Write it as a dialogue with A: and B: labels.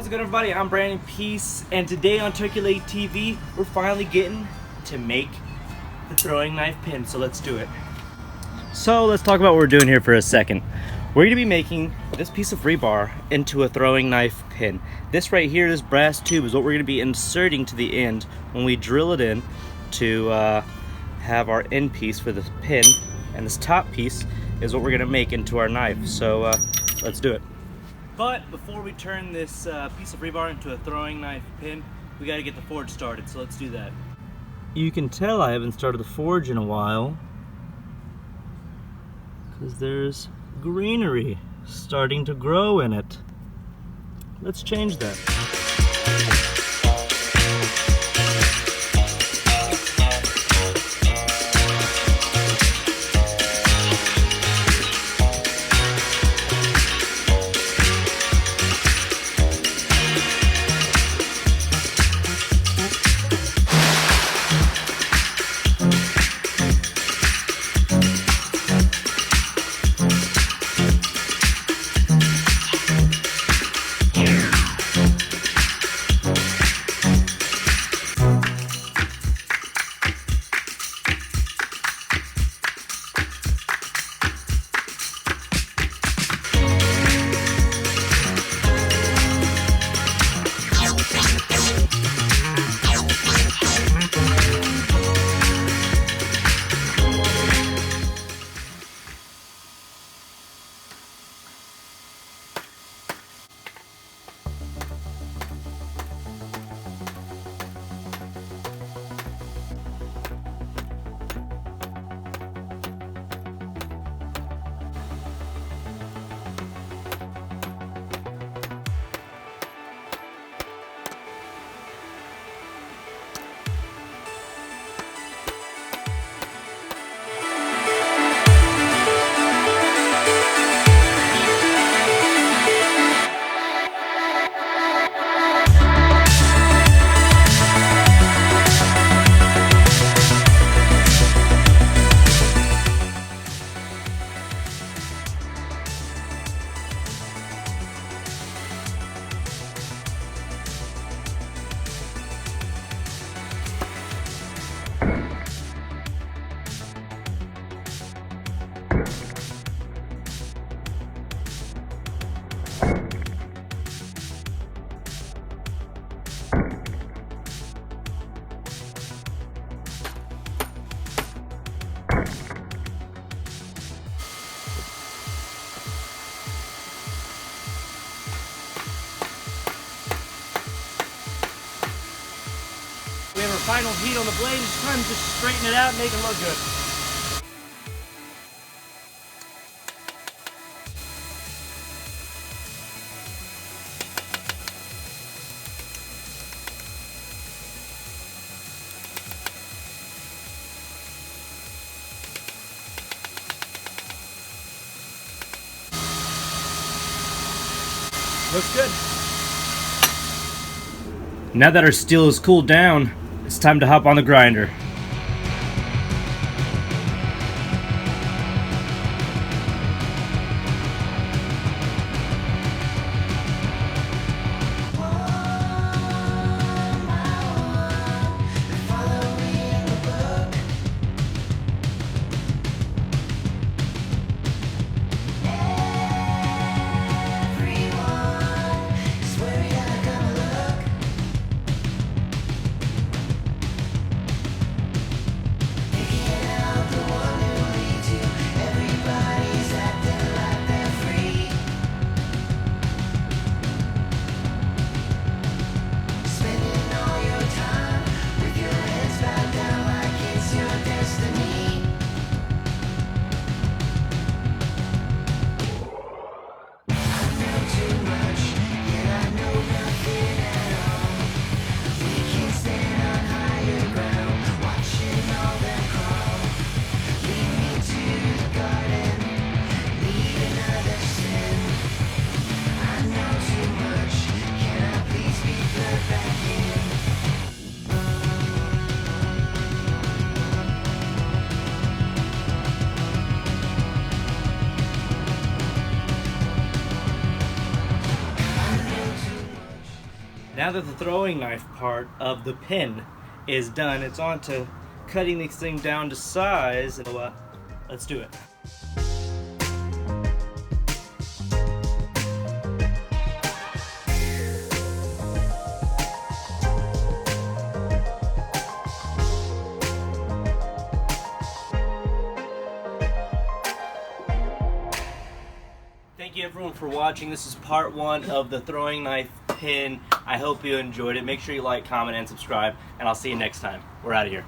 A: What's good, everybody? I'm Brandon Peace, and today on Turkey Leg TV, we're finally getting to make the throwing knife pin, so let's do it. So let's talk about what we're doing here for a second. We're going to be making this piece of rebar into a throwing knife pin. This right here, this brass tube, is what we're going to be inserting to the end when we drill it in to have our end piece for the pin, and this top piece is what we're going to make into our knife. So let's do it. But before we turn this piece of rebar into a throwing knife pin, we got to get the forge started, so let's do that. You can tell I haven't started the forge in a while because there's greenery starting to grow in it. Let's change that. We have our final heat on the blade. It's time to just straighten it out and make it look good. Looks good. Now that our steel is cooled down, it's time to hop on the grinder. now that the throwing knife part of the pin is done, it's on to cutting this thing down to size. So let's do it. Thank you everyone for watching. This is part 1 of the throwing knife pin. I hope you enjoyed it. Make sure you like, comment, and subscribe, and I'll see you next time. We're out of here.